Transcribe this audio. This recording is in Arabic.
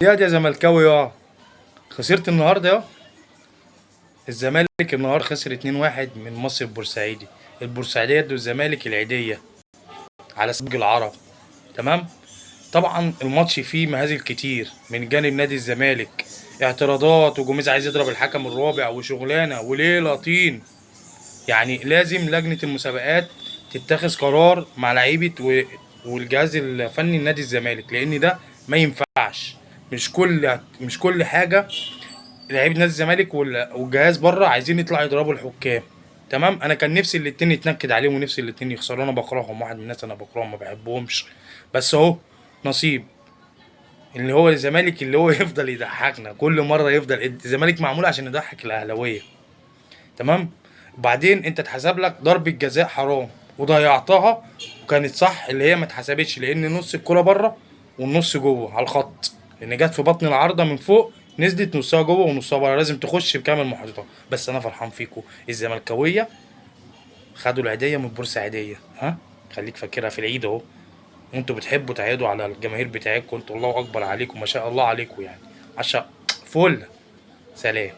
يا زملكاوي خسرت النهارده الزمالك النهارده خسر 2-1 من مصر البورسعيدي. البورسعيديه ادوا الزمالك العيديه على سبيل العرب. تمام. طبعا الماتش فيه مهازل كتير من جانب نادي الزمالك، اعتراضات وجوميز عايز يضرب الحكم الرابع وشغلانه وليله طين. يعني لازم لجنه المسابقات تتخذ قرار مع لعيبه والجهاز الفني لنادي الزمالك، لان ده ما ينفعش. مش كل حاجه لعيبه نادي الزمالك والجهاز بره عايزين يطلعوا يضربوا الحكام. تمام. انا كان نفسي الاتنين يتنكد عليهم ونفسي الاتنين يخسروا. انا بكرههم، واحد من الناس انا بكرههم ما بحبهمش، بس اهو نصيب. اللي هو الزمالك اللي هو يفضل يضحكنا كل مره، يفضل الزمالك معمول عشان يضحك الاهلاويه. تمام. وبعدين انت اتحسب لك ضربه جزاء حرام وضيعتها، وكانت صح اللي هي ما اتحسبتش لان نص الكرة بره والنص جوه على الخط، لان جت في بطن العارضه من فوق، نزلت نصها جوه ونصها بره، لازم تخش بكامل محيطها. بس انا فرحان فيكم الزملكاويه، خدوا العيديه من بورسعيديه. خليك فاكرها في العيد اهو. وانتوا بتحبوا تعيدوا على الجماهير بتاعتكم، انتوا الله اكبر عليكم ما شاء الله عليكم يعني. عشان فل. سلام.